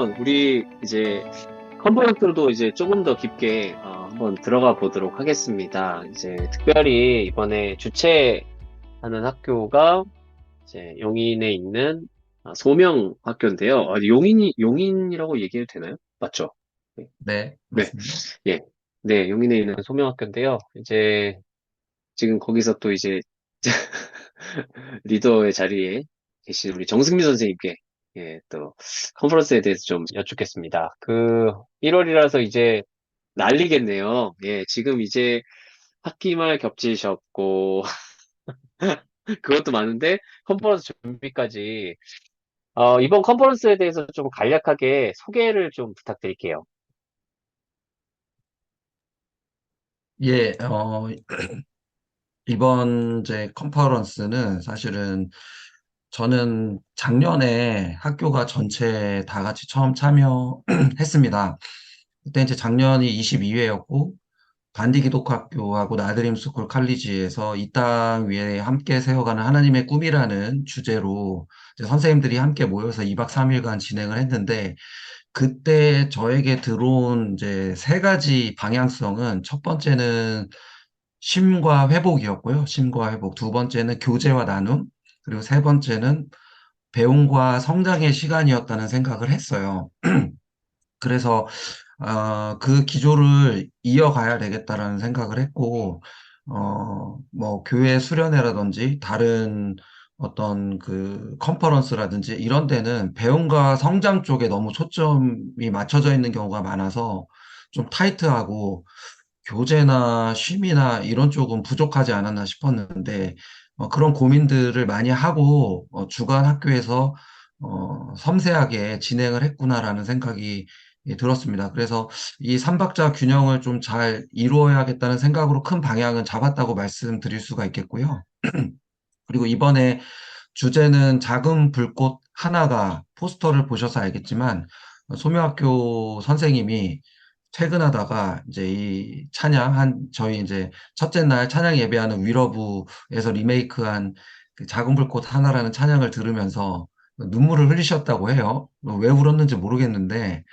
그러면 우리 이제 컨퍼런스로도 이제 조금 더 깊게 한번 들어가 보도록 하겠습니다. 이제 특별히 이번에 주최하는 학교가 이제 용인에 있는 소명 학교인데요. 용인이라고 얘기해도 되나요? 맞죠? 네, 네, 네, 맞습니다. 예. 네, 용인에 있는 소명 학교인데요. 이제 지금 거기서 또 이제 리더의 자리에 계신 우리 정승민 선생님께 예, 또 컨퍼런스에 대해서 좀 여쭙겠습니다. 1월이라서 이제 난리겠네요. 예, 지금 이제 학기말 겹치셨고 그것도 많은데 컨퍼런스 준비까지 이번 컨퍼런스에 대해서 좀 간략하게 소개를 좀 부탁드릴게요. 예, 이번 제 컨퍼런스는 사실은 저는 작년에 학교가 전체 다 같이 처음 참여했습니다. 그때 이제 작년이 22회였고, 반디기독학교하고 나드림 스쿨 칼리지에서 이 땅 위에 함께 세워가는 하나님의 꿈이라는 주제로 이제 선생님들이 함께 모여서 2박 3일간 진행을 했는데, 그때 저에게 들어온 이제 세 가지 방향성은 첫 번째는 쉼과 회복이었고요. 쉼과 회복. 두 번째는 교제와 나눔. 그리고 세 번째는 배움과 성장의 시간이었다는 생각을 했어요. 그래서 그 기조를 이어가야 되겠다라는 생각을 했고, 뭐 교회 수련회라든지 다른 어떤 그 컨퍼런스라든지 이런 데는 배움과 성장 쪽에 너무 초점이 맞춰져 있는 경우가 많아서 좀 타이트하고 교재나 쉼이나 이런 쪽은 부족하지 않았나 싶었는데, 그런 고민들을 많이 하고, 주간 학교에서, 섬세하게 진행을 했구나라는 생각이 예, 들었습니다. 그래서 이 삼박자 균형을 좀 잘 이루어야겠다는 생각으로 큰 방향은 잡았다고 말씀드릴 수가 있겠고요. 그리고 이번에 주제는 작은 불꽃 하나가 포스터를 보셔서 알겠지만 소묘학교 선생님이 퇴근하다가 이제 이 찬양 저희 이제 첫째 날 찬양 예배하는 위러브에서 리메이크한 그 작은 불꽃 하나라는 찬양을 들으면서 눈물을 흘리셨다고 해요. 왜 울었는지 모르겠는데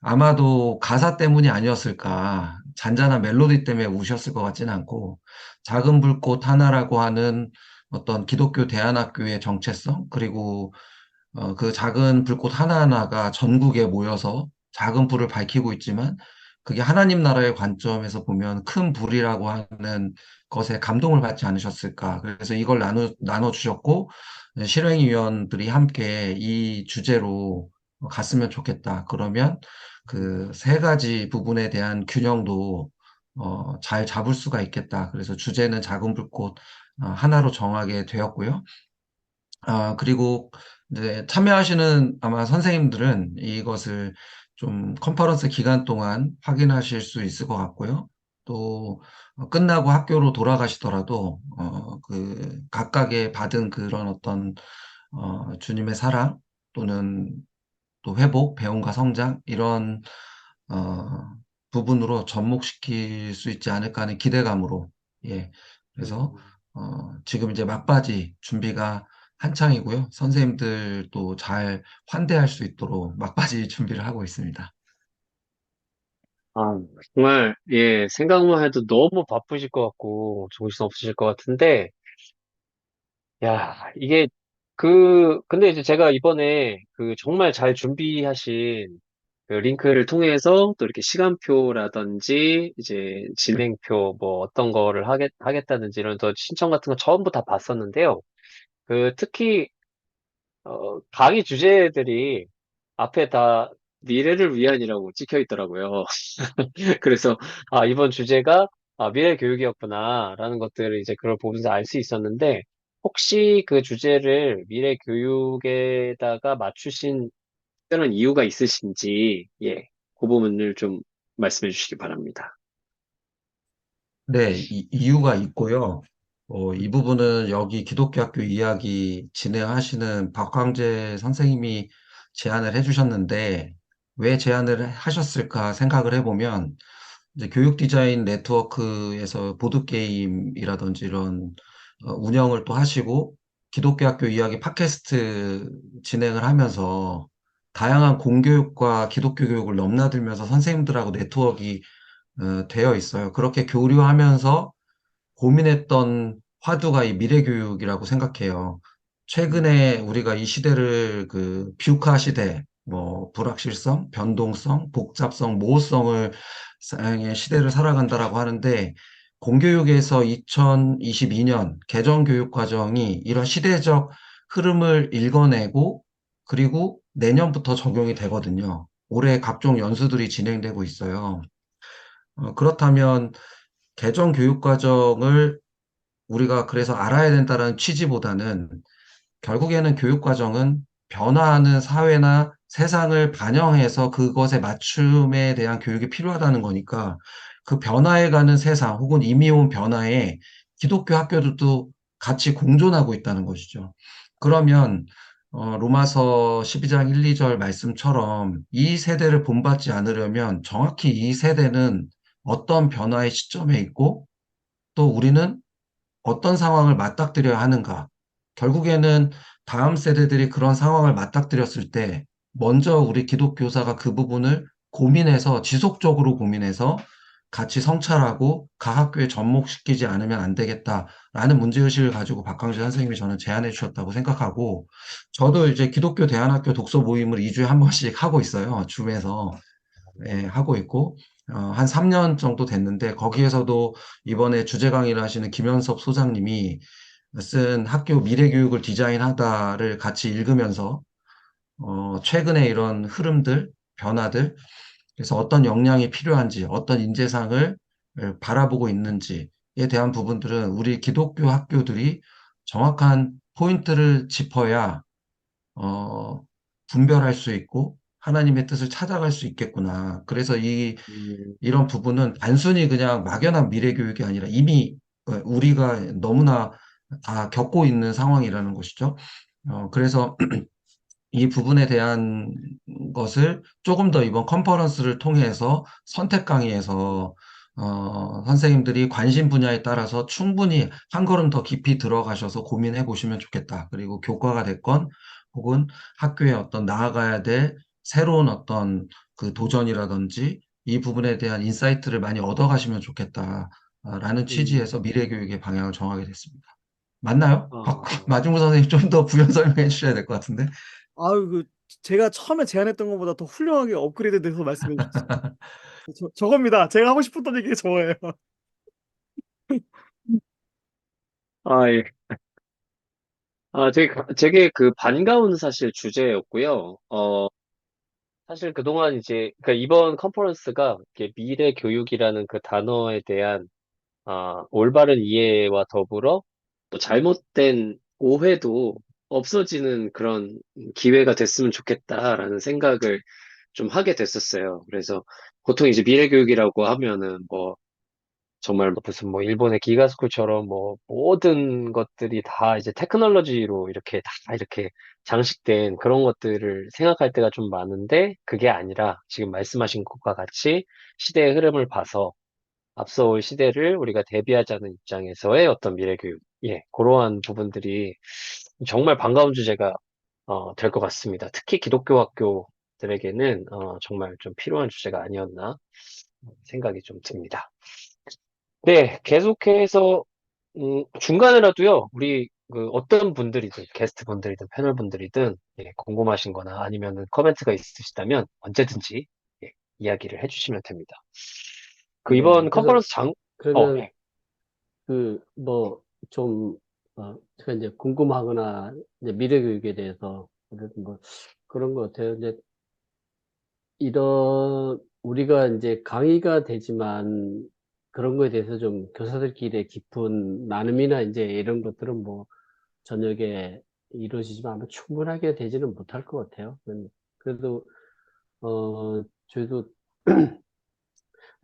아마도 가사 때문이 아니었을까. 잔잔한 멜로디 때문에 우셨을 것 같지는 않고 작은 불꽃 하나라고 하는 어떤 기독교 대안학교의 정체성, 그리고 그 작은 불꽃 하나하나가 전국에 모여서 작은 불을 밝히고 있지만 그게 하나님 나라의 관점에서 보면 큰 불이라고 하는 것에 감동을 받지 않으셨을까. 그래서 이걸 나눠주셨고, 실행위원들이 함께 이 주제로 갔으면 좋겠다. 그러면 그 세 가지 부분에 대한 균형도 잘 잡을 수가 있겠다. 그래서 주제는 작은 불꽃 하나로 정하게 되었고요. 그리고 이제 참여하시는 아마 선생님들은 이것을 좀 컨퍼런스 기간 동안 확인하실 수 있을 것 같고요. 또 끝나고 학교로 돌아가시더라도 그 각각의 받은 그런 어떤 주님의 사랑 또는 또 회복, 배움과 성장 이런 어, 부분으로 접목시킬 수 있지 않을까 하는 기대감으로 예. 그래서 음, 지금 이제 막바지 준비가 한창이고요. 선생님들도 잘 환대할 수 있도록 막바지 준비를 하고 있습니다. 아, 정말, 예, 생각만 해도 너무 바쁘실 것 같고, 정신 없으실 것 같은데, 야, 이게, 근데 이제 제가 이번에 정말 잘 준비하신 그 링크를 통해서 또 이렇게 시간표라든지, 이제 진행표, 뭐 어떤 거를 하겠다든지 이런 더 신청 같은 거 전부 다 봤었는데요. 특히, 강의 주제들이 앞에 다 미래를 위한이라고 찍혀 있더라고요. 그래서, 이번 주제가, 미래 교육이었구나라는 것들을 이제 그걸 보면서 알 수 있었는데, 혹시 그 주제를 미래 교육에다가 맞추신 특별한 이유가 있으신지, 예, 그 부분을 좀 말씀해 주시기 바랍니다. 네, 이유가 있고요. 이 부분은 여기 기독교 학교 이야기 진행하시는 박광재 선생님이 제안을 해주셨는데, 왜 제안을 하셨을까 생각을 해보면, 이제 교육 디자인 네트워크에서 보드게임이라든지 이런 운영을 또 하시고, 기독교 학교 이야기 팟캐스트 진행을 하면서 다양한 공교육과 기독교 교육을 넘나들면서 선생님들하고 네트워크가 되어 있어요. 그렇게 교류하면서 고민했던 화두가 이 미래교육이라고 생각해요. 최근에 우리가 이 시대를 그 뷰카 시대, 뭐 불확실성, 변동성, 복잡성, 모호성을 의 시대를 살아간다라고 하는데 공교육에서 2022년 개정교육 과정이 이런 시대적 흐름을 읽어내고 그리고 내년부터 적용이 되거든요. 올해 각종 연수들이 진행되고 있어요. 그렇다면 개정 교육 과정을 우리가 그래서 알아야 된다는 취지보다는 결국에는 교육 과정은 변화하는 사회나 세상을 반영해서 그것에 맞춤에 대한 교육이 필요하다는 거니까 그 변화해가는 세상 혹은 이미 온 변화에 기독교 학교들도 같이 공존하고 있다는 것이죠. 그러면 로마서 12장 1, 2절 말씀처럼 이 세대를 본받지 않으려면 정확히 이 세대는 어떤 변화의 시점에 있고 또 우리는 어떤 상황을 맞닥뜨려야 하는가? 결국에는 다음 세대들이 그런 상황을 맞닥뜨렸을 때 먼저 우리 기독교사가 그 부분을 고민해서 지속적으로 고민해서 같이 성찰하고 각 학교에 접목시키지 않으면 안 되겠다라는 문제의식을 가지고 박광재 선생님이 저는 제안해 주셨다고 생각하고 저도 이제 기독교 대안학교 독서 모임을 2주에 한 번씩 하고 있어요. 줌에서. 예, 하고 있고, 한 3년 정도 됐는데, 거기에서도 이번에 주재 강의를 하시는 김현섭 소장님이 쓴 학교 미래교육을 디자인하다를 같이 읽으면서, 최근에 이런 흐름들, 변화들, 그래서 어떤 역량이 필요한지, 어떤 인재상을 바라보고 있는지에 대한 부분들은 우리 기독교 학교들이 정확한 포인트를 짚어야 어, 분별할 수 있고 하나님의 뜻을 찾아갈 수 있겠구나. 그래서 음, 이런 부분은 단순히 그냥 막연한 미래 교육이 아니라 이미 우리가 너무나 다 겪고 있는 상황이라는 것이죠. 그래서 이 부분에 대한 것을 조금 더 이번 컨퍼런스를 통해서 선택 강의에서 선생님들이 관심 분야에 따라서 충분히 한 걸음 더 깊이 들어가셔서 고민해 보시면 좋겠다. 그리고 교과가 됐건 혹은 학교에 어떤 나아가야 될 새로운 어떤 그 도전이라든지 이 부분에 대한 인사이트를 많이 얻어가시면 좋겠다라는 음, 취지에서 미래교육의 방향을 정하게 됐습니다. 맞나요? 어, 마중무 선생님 좀 더 부연 설명해 주셔야 될 것 같은데. 아유, 제가 처음에 제안했던 것보다 더 훌륭하게 업그레이드 돼서 말씀해 주셨어요. 저겁니다. 제가 하고 싶었던 얘기가 저예요. 아, 예. 되게 그 반가운 사실 주제였고요. 사실 그동안 이제, 그러니까 이번 컨퍼런스가 이렇게 미래 교육이라는 그 단어에 대한, 올바른 이해와 더불어 또 잘못된 오해도 없어지는 그런 기회가 됐으면 좋겠다라는 생각을 좀 하게 됐었어요. 그래서 보통 이제 미래 교육이라고 하면은 뭐, 정말 뭐 무슨 뭐 일본의 기가스쿨처럼 뭐 모든 것들이 다 이제 테크놀로지로 이렇게 다 이렇게 장식된 그런 것들을 생각할 때가 좀 많은데 그게 아니라 지금 말씀하신 것과 같이 시대의 흐름을 봐서 앞서 올 시대를 우리가 대비하자는 입장에서의 어떤 미래 교육, 예, 그러한 부분들이 정말 반가운 주제가 될 것 같습니다. 특히 기독교 학교들에게는 정말 좀 필요한 주제가 아니었나 생각이 좀 듭니다. 네, 계속해서 중간에라도요, 우리 그 어떤 분들이든 게스트 분들이든 패널 분들이든 예, 궁금하신 거나 아니면은 코멘트가 있으시다면 언제든지 예, 이야기를 해주시면 됩니다. 그 네. 이번 그래서 컨퍼런스 그러면 예. 그 뭐 좀 제가 이제 궁금하거나 이제 미래 교육에 대해서 어쨌든 뭐 그런 것 같아요. 이제 이런 우리가 이제 강의가 되지만 그런 거에 대해서 좀 교사들끼리 깊은 나눔이나 이제 이런 것들은 뭐 저녁에 이루어지지만 아마 충분하게 되지는 못할 것 같아요. 그래도 저희도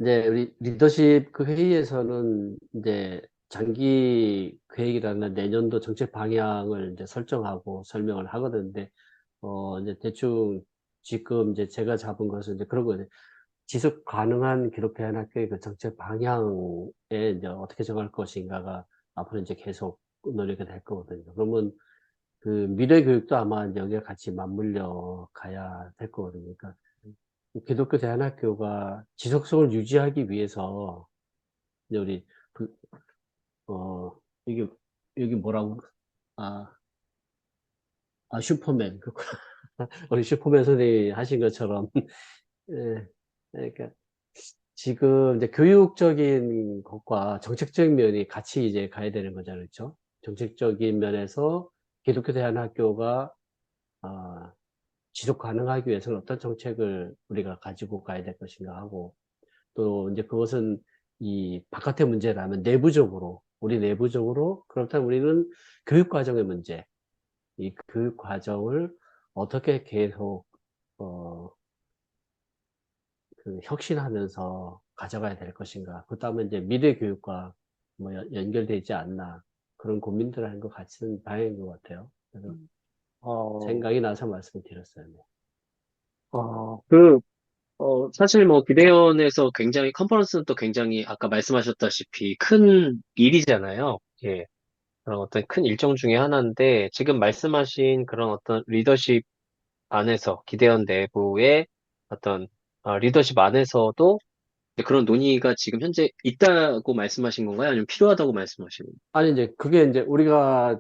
이제 우리 리더십 그 회의에서는 이제 장기 계획이라는 내년도 정책 방향을 이제 설정하고 설명을 하거든요. 근데 이제 대충 지금 이제 제가 잡은 것은 이제 그런 거죠. 지속 가능한 기독교 한학교의 그 정책 방향에 이제 어떻게 정할 것인가가 앞으로 이제 계속 논의가 될 거거든요. 그러면 그 미래 교육도 아마 여기에 같이 맞물려 가야 될 거거든요. 그러니까 기독교 대안학교가 지속성을 유지하기 위해서 이제 우리 그, 어 이게 여기 뭐라고 아, 슈퍼맨 우리 슈퍼맨 선생님이 하신 것처럼 예, 그러니까 지금 이제 교육적인 것과 정책적인 면이 같이 이제 가야 되는 거잖아요. 그렇죠? 정책적인 면에서 기독교 대안학교가 아, 지속 가능하기 위해서는 어떤 정책을 우리가 가지고 가야 될 것인가 하고 또 이제 그것은 이 바깥의 문제라면 내부적으로 우리 내부적으로 그렇다면 우리는 교육 과정의 문제 이 교육 과정을 어떻게 계속 어, 그 혁신하면서 가져가야 될 것인가. 그다음에 이제 미래 교육과 뭐 연결되어 있지 않나. 그런 고민들을 하는 것 같은 방향인 것 같아요. 그래서 어, 생각이 나서 말씀을 드렸어요. 네. 그, 사실 뭐 기대원에서 굉장히 컨퍼런스는 또 굉장히 아까 말씀하셨다시피 큰 일이잖아요. 예. 그런 어떤 큰 일정 중에 하나인데 지금 말씀하신 그런 어떤 리더십 안에서 기대원 내부의 어떤 리더십 안에서도 그런 논의가 지금 현재 있다고 말씀하신 건가요? 아니면 필요하다고 말씀하시는 건가요? 아니, 이제 그게 이제 우리가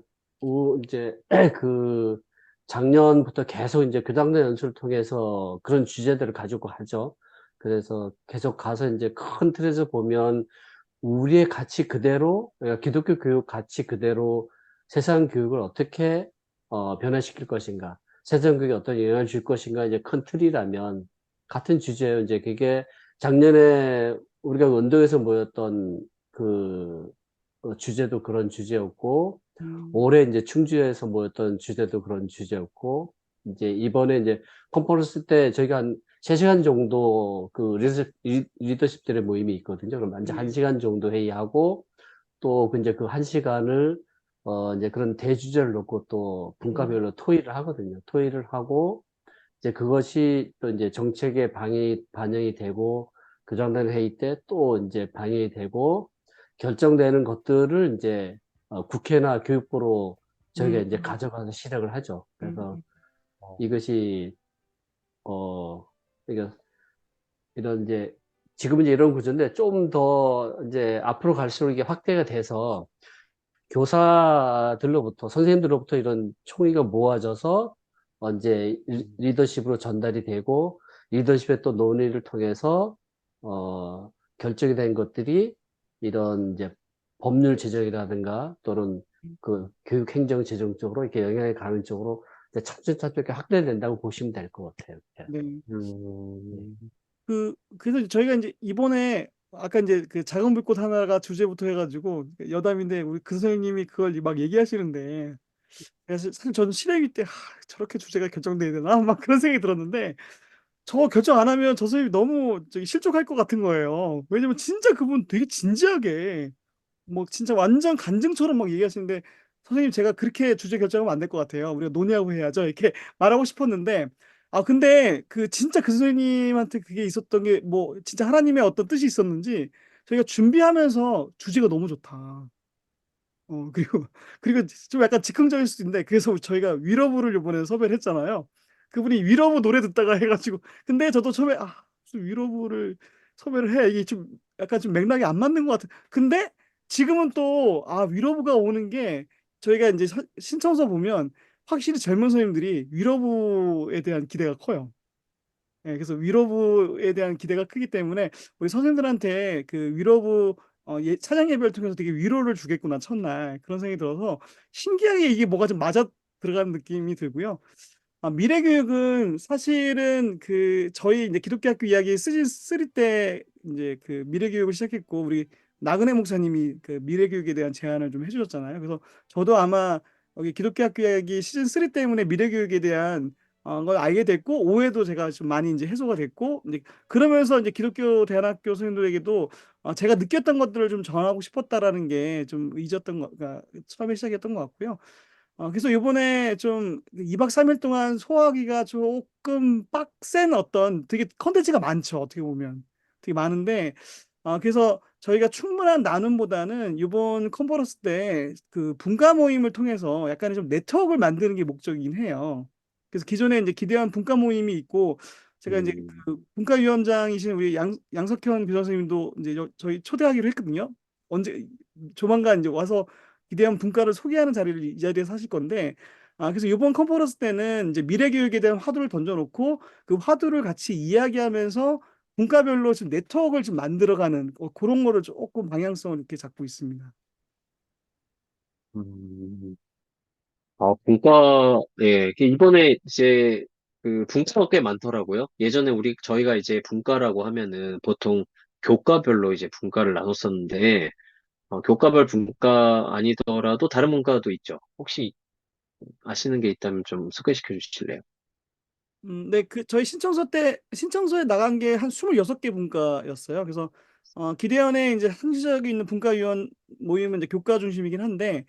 이제 그 작년부터 계속 이제 교장단 연수를 통해서 그런 주제들을 가지고 하죠. 그래서 계속 가서 이제 큰 틀에서 보면 우리의 가치 그대로, 그러니까 기독교 교육 가치 그대로 세상 교육을 어떻게 변화시킬 것인가, 세상 교육에 어떤 영향을 줄 것인가, 이제 큰 틀이라면 같은 주제예요. 이제 그게 작년에 우리가 원도에서 모였던 그 주제도 그런 주제였고, 음, 올해 이제 충주에서 모였던 주제도 그런 주제였고, 이제 이번에 이제 컨퍼런스 때 저희가 한 3시간 정도 그 리더십들의 모임이 있거든요. 그럼 이제 네. 1시간 정도 회의하고, 또 이제 그 1시간을 이제 그런 대주제를 놓고 또 분과별로 토의를 하거든요. 토의를 하고, 이제 그것이 또 이제 정책에 반영이 되고, 교장단 회의 때 또 이제 반영이 되고, 결정되는 것들을 이제 국회나 교육부로 저희가 음, 이제 가져가서 실행을 하죠. 그래서 음, 이것이 그러니까 이런 이제 지금은 이제 이런 구조인데 좀 더 이제 앞으로 갈수록 이게 확대가 돼서 교사들로부터 선생님들로부터 이런 총의가 모아져서 이제 리더십으로 전달이 되고 리더십의 또 논의를 통해서 결정이 된 것들이 이런 이제 법률 제정이라든가 또는 그 교육 행정 제정 쪽으로 이렇게 영향이 가는 쪽으로 이제 차츰차츰 이렇게 확대된다고 보시면 될 것 같아요. 네. 네. 음, 그래서 저희가 이제 이번에 아까 이제 그 작은 불꽃 하나가 주제부터 해가지고 여담인데 우리 그 선생님이 그걸 막 얘기하시는데 그래서 사실 저는 실행위 때 저렇게 주제가 결정돼야 되나 막 그런 생각이 들었는데 저 결정 안 하면 저 선생님이 너무 저기 실족할 것 같은 거예요. 왜냐면 진짜 그분 되게 진지하게 뭐 진짜 완전 간증처럼 막 얘기하시는데 선생님 제가 그렇게 주제 결정하면 안 될 것 같아요. 우리가 논의하고 해야죠. 이렇게 말하고 싶었는데 근데 그 진짜 그 선생님한테 그게 있었던 게 뭐 진짜 하나님의 어떤 뜻이 있었는지 저희가 준비하면서 주제가 너무 좋다. 그리고 좀 약간 즉흥적일 수도 있는데 그래서 저희가 위러브를 요번에 섭외를 했잖아요. 그분이 위러브 노래 듣다가 해 가지고 근데 저도 처음에 무슨 위러브를 섭외를 해. 이게 좀 약간 좀 맥락이 안 맞는 것 같아. 근데 지금은 또 위러브가 오는 게 저희가 이제 신청서 보면 확실히 젊은 선생님들이 위러브에 대한 기대가 커요. 예, 그래서 위로부에 대한 기대가 크기 때문에 우리 선생님들한테 그 위로부 찬양 예배를 통해서 되게 위로를 주겠구나 첫날 그런 생각이 들어서 신기하게 이게 뭐가 좀 맞아 들어가는 느낌이 들고요. 미래 교육은 사실은 그 저희 이제 기독교 학교 이야기 시즌 3 때 이제 그 미래 교육을 시작했고 우리 나그네 목사님이 그 미래 교육에 대한 제안을 좀 해주셨잖아요. 그래서 저도 아마 여기 기독교 학교 이야기 시즌 3 때문에 미래 교육에 대한 걸 알게 됐고 오해도 제가 좀 많이 이제 해소가 됐고 이제 그러면서 이제 기독교 대안학교 선생님들에게도 제가 느꼈던 것들을 좀 전하고 싶었다라는 게 좀 잊었던 거, 그러니까 처음에 시작했던 것 같고요. 그래서 요번에 좀 2박 3일 동안 소화하기가 조금 빡센 어떤 되게 컨텐츠가 많죠. 어떻게 보면. 되게 많은데 그래서 저희가 충분한 나눔보다는 이번 컨퍼런스 때 그 분과 모임을 통해서 약간의 좀 네트워크를 만드는 게 목적이긴 해요. 그래서 기존에 이제 기대한 분과 모임이 있고 제가 이제 음, 그 분과위원장이신 우리 양석현 교장 선생님도 이제 저희 초대하기로 했거든요. 언제 조만간 이제 와서 기대한 분과를 소개하는 자리를 이 자리에서 하실 건데 그래서 이번 컨퍼런스 때는 이제 미래 교육에 대한 화두를 던져놓고 그 화두를 같이 이야기하면서 분과별로 지금 네트워크를 좀 만들어가는 그런 거를 조금 방향성을 이렇게 잡고 있습니다. 음, 예, 이번에 이제 그 분과가 꽤 많더라고요. 예전에 저희가 이제 분과라고 하면은 보통 교과별로 이제 분과를 나눴었는데, 교과별 분과 아니더라도 다른 분과도 있죠. 혹시 아시는 게 있다면 좀 소개시켜 주실래요? 네, 저희 신청서에 나간 게 한 26개 분과였어요. 그래서, 기대원에 이제 상시적이 있는 분과위원 모임은 이제 교과 중심이긴 한데,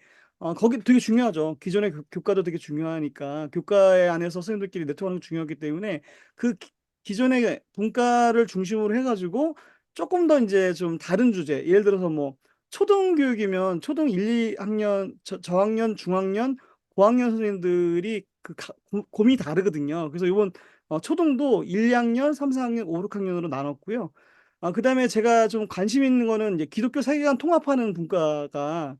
거기 되게 중요하죠. 기존의 교과도 되게 중요하니까, 교과에 안에서 선생님들끼리 네트워크가 중요하기 때문에, 기존의 분과를 중심으로 해가지고, 조금 더 이제 좀 다른 주제, 예를 들어서 뭐, 초등교육이면 초등 1, 2학년, 저학년, 중학년, 고학년 선생님들이 고민이 다르거든요. 그래서 이번 초등도 1, 2학년, 3, 4학년, 5, 6학년으로 나눴고요. 그다음에 제가 좀 관심 있는 거는 이제 기독교 세계관 통합하는 분과가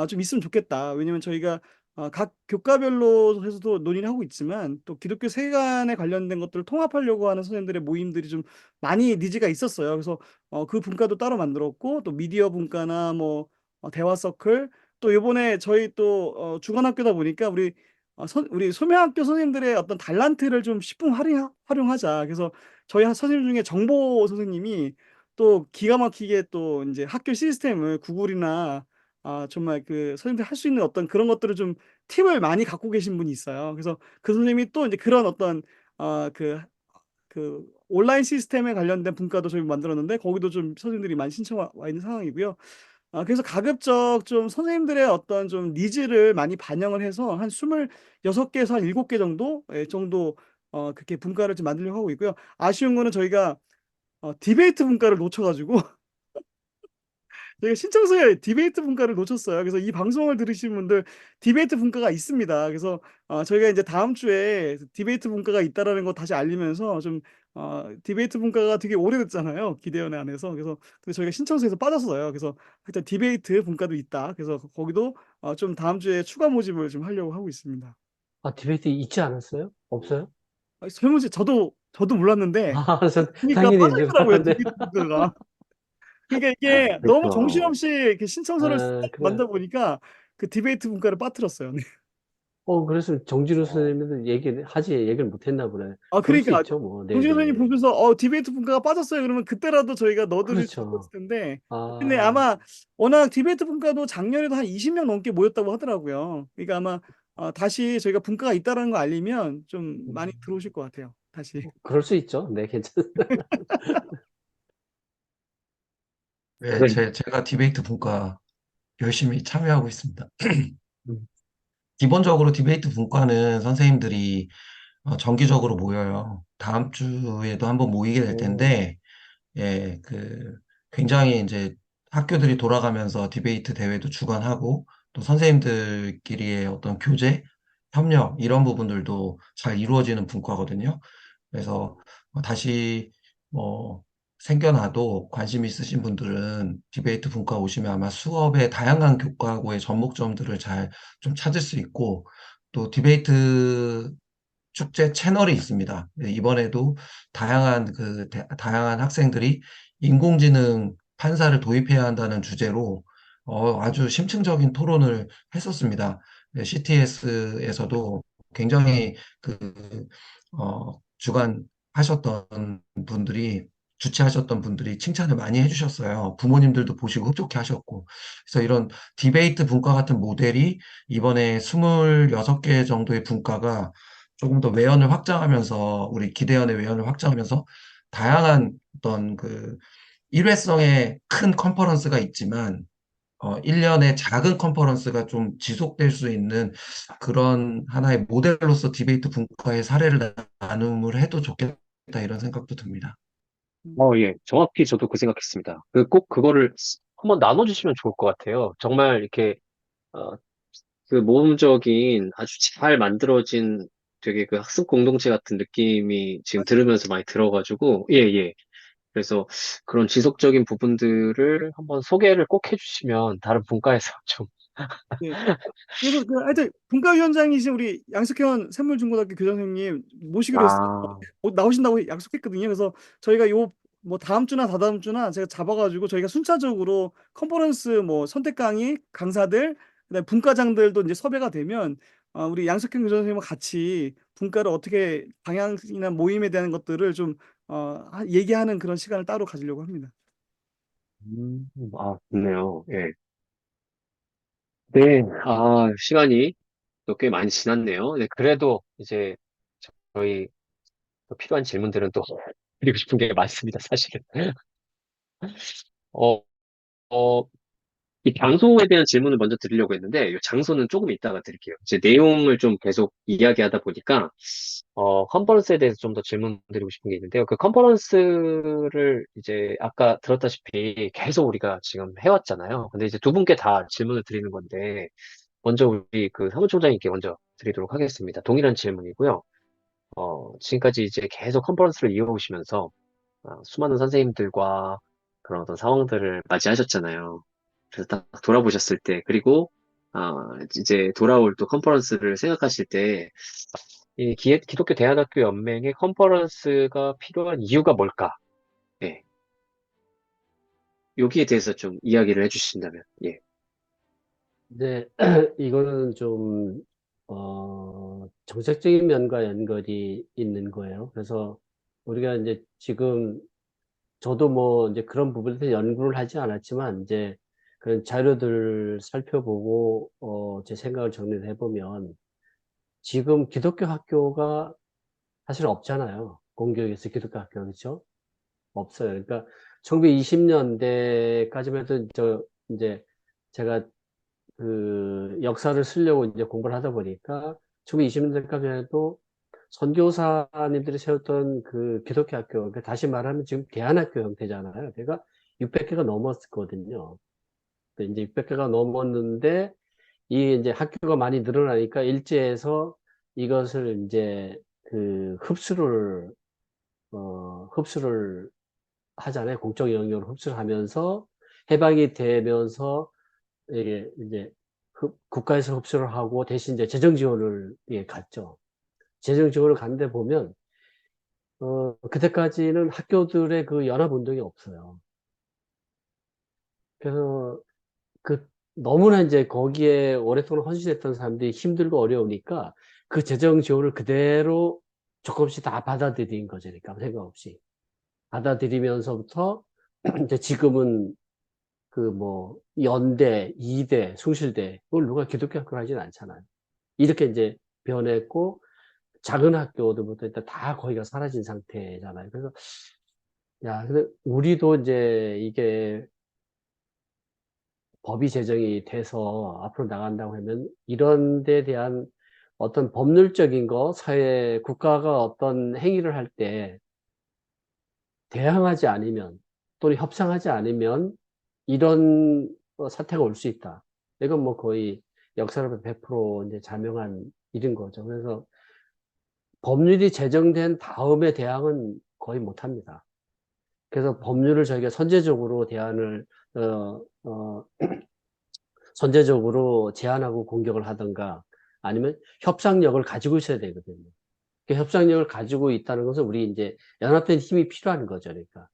좀 있으면 좋겠다. 왜냐면 저희가 각 교과별로 해서도 논의를 하고 있지만 또 기독교 세계관에 관련된 것들을 통합하려고 하는 선생님들의 모임들이 좀 많이 니즈가 있었어요. 그래서 그 분과도 따로 만들었고 또 미디어 분과나 뭐 대화 서클 또 이번에 저희 또 주간학교다 보니까 우리 소명학교 선생님들의 어떤 달란트를 좀 10분 활용하자. 그래서 저희 선생님 중에 정보 선생님이 또 기가 막히게 또 이제 학교 시스템을 구글이나 정말 그 선생님들 할 수 있는 어떤 그런 것들을 좀 팁을 많이 갖고 계신 분이 있어요. 그래서 그 선생님이 또 이제 그런 어떤 그 온라인 시스템에 관련된 분과도 저희 만들었는데 거기도 좀 선생님들이 많이 신청 와 있는 상황이고요. 그래서 가급적 좀 선생님들의 어떤 좀 니즈를 많이 반영을 해서 한 26개에서 한 7개 정도, 정도, 그렇게 분과를 좀 만들려고 하고 있고요. 아쉬운 거는 저희가, 디베이트 분과를 놓쳐가지고, 저희가 신청서에 디베이트 분과를 놓쳤어요. 그래서 이 방송을 들으시는 분들 디베이트 분과가 있습니다. 그래서 저희가 이제 다음 주에 디베이트 분과가 있다라는 거 다시 알리면서 좀 디베이트 분과가 되게 오래됐잖아요. 기대연의 안에서. 그래서 근데 저희가 신청서에서 빠졌어요. 그래서 일단 디베이트 분과도 있다. 그래서 거기도 좀 다음 주에 추가 모집을 좀 하려고 하고 있습니다. 디베이트 있지 않았어요? 없어요? 설문지 저도 몰랐는데 보니까 당연히 이제, 빠졌더라고요. 네. 디베이트 분과가. 그러니까 이게 너무 그렇죠. 정신없이 이렇게 신청서를 그래. 만다 보니까 그 디베이트 분과를 빠뜨렸어요. 네. 그래서 정지루 어, 선생님도 얘기를 못 했나 보네. 그럴 수 그러니까 있죠, 뭐. 정진 선생님 네네. 보면서 디베이트 분과가 빠졌어요. 그러면 그때라도 저희가 넣어드릴 수 있었을 그렇죠. 텐데. 근데 아, 아마 워낙 디베이트 분과도 작년에도 한 20명 넘게 모였다고 하더라고요. 그러니까 아마 다시 저희가 분과가 있다라는 거 알리면 좀 많이 들어오실 것 같아요. 다시. 그럴 수 있죠. 네, 괜찮아요. 네, 네. 제가 디베이트 분과 열심히 참여하고 있습니다. 음, 기본적으로 디베이트 분과는 선생님들이 정기적으로 모여요. 다음 주에도 한번 모이게 될 오, 텐데, 예, 굉장히 이제 학교들이 돌아가면서 디베이트 대회도 주관하고, 또 선생님들끼리의 어떤 교제, 협력, 이런 부분들도 잘 이루어지는 분과거든요. 그래서 다시 뭐 생겨나도 관심 있으신 분들은 디베이트 분과 오시면 아마 수업의 다양한 교과고의 접목점들을 잘 좀 찾을 수 있고, 또 디베이트 축제 채널이 있습니다. 이번에도 다양한 학생들이 인공지능 판사를 도입해야 한다는 주제로 아주 심층적인 토론을 했었습니다. CTS에서도 굉장히 주관하셨던 분들이 주최하셨던 분들이 칭찬을 많이 해주셨어요. 부모님들도 보시고 흡족해 하셨고. 그래서 이런 디베이트 분과 같은 모델이 이번에 26개 정도의 분과가 조금 더 외연을 확장하면서 우리 기대연의 외연을 확장하면서 다양한 어떤 일회성의 큰 컨퍼런스가 있지만 1년의 작은 컨퍼런스가 좀 지속될 수 있는 그런 하나의 모델로서 디베이트 분과의 사례를 나눔을 해도 좋겠다 이런 생각도 듭니다. 예. 정확히 저도 그 생각했습니다. 꼭 그거를 한번 나눠주시면 좋을 것 같아요. 정말 이렇게, 어, 그 모험적인 아주 잘 만들어진 되게 그 학습 공동체 같은 느낌이 지금 들으면서 많이 들어가지고, 예, 예. 그래서 그런 지속적인 부분들을 한번 소개를 꼭 해주시면 다른 분과에서 좀, 네. 그래서 하여튼 분과위원장이신 우리 양석현 샘물중고등학교 교장선생님 모시기로 했어요. 아, 나오신다고 약속했거든요. 그래서 저희가 요 뭐 다음 주나 다다음 주나 제가 잡아가지고 저희가 순차적으로 컨퍼런스 뭐 선택 강의 강사들 그다음에 분과장들도 이제 섭외가 되면 우리 양석현 교장선생님과 같이 분과를 어떻게 방향이나 모임에 대한 것들을 좀 얘기하는 그런 시간을 따로 가지려고 합니다. 좋네요. 예. 네, 시간이 또 꽤 많이 지났네요. 네, 그래도 이제 저희 또 필요한 질문들은 또 드리고 싶은 게 많습니다, 사실은. 어, 어, 이 장소에 대한 질문을 먼저 드리려고 했는데, 이 장소는 조금 이따가 드릴게요. 이제 내용을 좀 계속 이야기하다 보니까, 컨퍼런스에 대해서 좀 더 질문 드리고 싶은 게 있는데요. 그 컨퍼런스를 이제 아까 들었다시피 계속 우리가 지금 해왔잖아요. 근데 이제 두 분께 다 질문을 드리는 건데, 먼저 우리 그 사무총장님께 먼저 드리도록 하겠습니다. 동일한 질문이고요. 지금까지 이제 계속 컨퍼런스를 이어오시면서 수많은 선생님들과 그런 어떤 상황들을 맞이하셨잖아요. 그래서 딱 돌아보셨을 때, 그리고 이제 돌아올 또 컨퍼런스를 생각하실 때, 이 기독교 대안학교 연맹의 컨퍼런스가 필요한 이유가 뭘까? 예, 여기에 대해서 좀 이야기를 해주신다면, 예. 이제 이거는 좀 정책적인 면과 연결이 있는 거예요. 그래서 우리가 이제 지금 저도 뭐 이제 그런 부분에 대해서 연구를 하지 않았지만 이제 그런 자료들 살펴보고 제 생각을 정리를 해보면 지금 기독교 학교가 사실 없잖아요. 공교육에서 기독교 학교 그렇죠? 없어요. 그러니까 1920년대까지만 해도 이제 제가 그 역사를 쓰려고 이제 공부를 하다 보니까 1920년대까지 해도 선교사님들이 세웠던 그 기독교 학교, 그러니까 다시 말하면 지금 대안학교 형태잖아요. 걔가 600개가 넘었거든요. 근데 이제 600개가 넘었는데 이 이제 학교가 많이 늘어나니까 일제에서 이것을 이제 그 흡수를 하잖아요. 공적 영역으로 흡수를 하면서 해방이 되면서 이게 이제 국가에서 흡수를 하고 대신 이제 재정 지원을 예, 갔죠. 재정 지원을 갔는데 보면 그때까지는 학교들의 그 연합 운동이 없어요. 그래서 그 너무나 이제 거기에 오랫동안 헌신했던 사람들이 힘들고 어려우니까 그 재정 지원을 그대로 조금씩 다 받아들인 거죠. 그러니까 아무 생각 없이 받아들이면서부터 이제 지금은 그 뭐 연대, 이대, 숭실대 그걸 누가 기독교 학교를 하진 않잖아요. 이렇게 이제 변했고 작은 학교들부터 일단 다 거기가 사라진 상태잖아요. 그래서 야, 근데 우리도 이제 이게 법이 제정이 돼서 앞으로 나간다고 하면 이런 데 대한 어떤 법률적인 거, 사회, 국가가 어떤 행위를 할 때 대항하지 않으면 또는 협상하지 않으면 이런 사태가 올 수 있다. 이건 뭐 거의 역사로부터 100% 이제 자명한 일인 거죠. 그래서 법률이 제정된 다음에 대항은 거의 못 합니다. 그래서 법률을 저희가 선제적으로 대안을, 어, 어, 선제적으로 제안하고 공격을 하던가 아니면 협상력을 가지고 있어야 되거든요. 그 협상력을 가지고 있다는 것은 우리 이제 연합된 힘이 필요한 거죠. 그러니까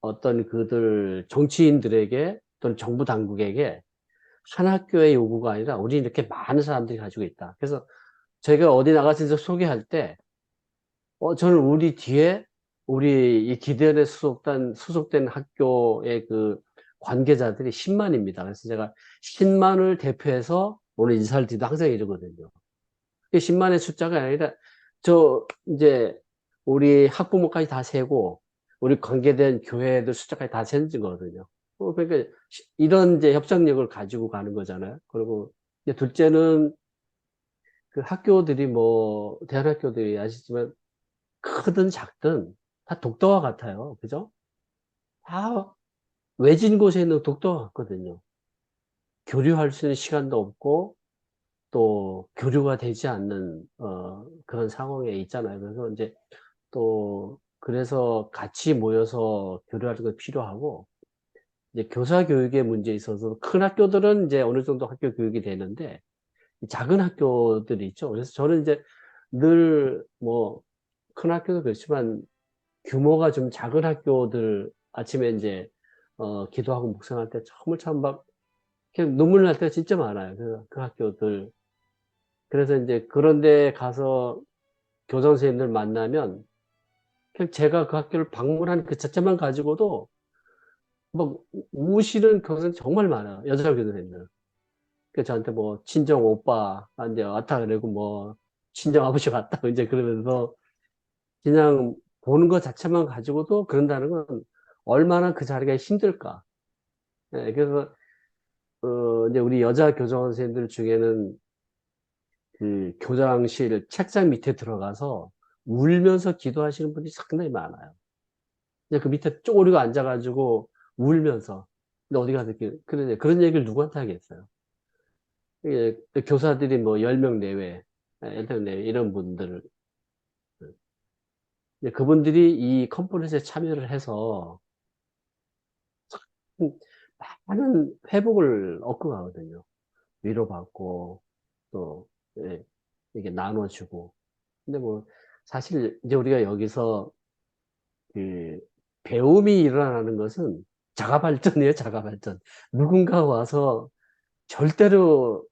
어떤 그들 정치인들에게 또는 정부 당국에게 한 학교의 요구가 아니라 우리 이렇게 많은 사람들이 가지고 있다. 그래서 저희가 어디 나가서 소개할 때 저는 우리 뒤에 우리 이 기대에 소속된 학교의 그 관계자들이 10만입니다. 그래서 제가 10만을 대표해서 오늘 인사를 드리도 항상 이러거든요. 10만의 숫자가 아니라 이제 우리 학부모까지 다 세고 우리 관계된 교회들 숫자까지 다 세는 거거든요. 그러니까 이런 이제 협상력을 가지고 가는 거잖아요. 그리고 이제 둘째는 그 학교들이 뭐 대한학교들이 아시지만 크든 작든 다 독도와 같아요. 그죠? 다 외진 곳에 있는 독도와 같거든요. 교류할 수 있는 시간도 없고, 또 교류가 되지 않는, 그런 상황에 있잖아요. 그래서 이제 또, 그래서 같이 모여서 교류하는 게 필요하고, 이제 교사 교육의 문제에 있어서 큰 학교들은 이제 어느 정도 학교 교육이 되는데, 이 작은 학교들이 있죠. 그래서 저는 이제 늘 뭐, 큰 학교도 그렇지만 규모가 좀 작은 학교들 아침에 이제 기도하고 묵상할 때 정말 참 막 눈물 날 때가 진짜 많아요. 그 학교들. 그래서 이제 그런 데 가서 교장 선생님들 만나면 그냥 제가 그 학교를 방문한 그 자체만 가지고도 막 우시는 교생 정말 많아요. 여자 교장선생님들. 그 저한테 뭐 친정 오빠 한테 왔다 그러고 뭐 친정 아버지 왔다 이제 그러면서 그냥 보는 것 자체만 가지고도 그런다는 건 얼마나 그 자리가 힘들까. 예, 그래서 이제 우리 여자 교장 선생님들 중에는 그 교장실 책상 밑에 들어가서 울면서 기도하시는 분이 상당히 많아요. 이제 그 밑에 쪼그리고 앉아가지고 울면서. 근데 어디 가서 이렇게, 그런 얘기를 누구한테 하겠어요. 이게 교사들이 뭐 10명 내외, 10명 내외 이런 분들, 이제 그분들이 이 컨퍼런스에 참여를 해서 많은 회복을 얻고 가거든요. 위로받고, 또, 예, 이게 나눠주고. 근데 뭐, 사실 이제 우리가 여기서 그 배움이 일어나는 것은 자가 발전이에요, 자가 발전. 누군가 와서 절대로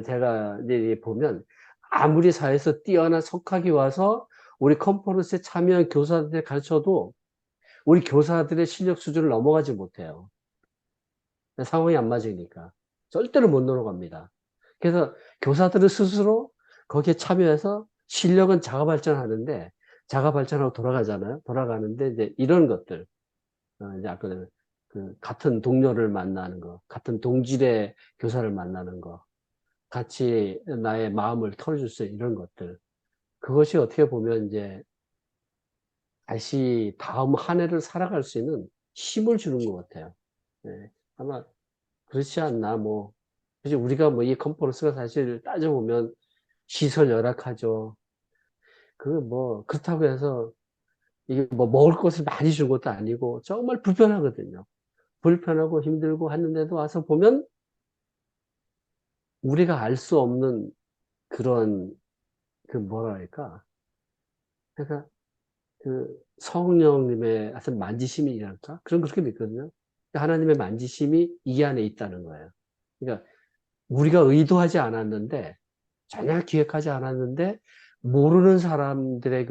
제가 이제 보면 아무리 사회에서 뛰어난 석학이 와서 우리 컨퍼런스에 참여한 교사들에 가르쳐도 우리 교사들의 실력 수준을 넘어가지 못해요. 상황이 안 맞으니까. 절대로 못 넘어갑니다. 그래서 교사들은 스스로 거기에 참여해서 실력은 자가 발전하는데 자가 발전하고 돌아가잖아요. 돌아가는데 이제 이런 것들, 이제 아까 그 같은 동료를 만나는 거, 같은 동질의 교사를 만나는 거, 같이 나의 마음을 털어줄 수 있는 이런 것들. 그것이 어떻게 보면 이제 다시 다음 한 해를 살아갈 수 있는 힘을 주는 것 같아요. 예, 아마 그렇지 않나, 뭐. 그지 우리가 뭐 이 컨퍼런스가 사실 따져보면 시설 열악하죠. 그 뭐, 그렇다고 해서 이게 뭐 먹을 것을 많이 준 것도 아니고 정말 불편하거든요. 불편하고 힘들고 하는데도 와서 보면 우리가 알 수 없는 그런 그 뭐랄까. 그러니까 그 성령님의 어떤 만지심이랄까? 그런 그렇게 믿거든요. 그러니까 하나님의 만지심이 이 안에 있다는 거예요. 그러니까 우리가 의도하지 않았는데 전혀 기획하지 않았는데 모르는 사람들의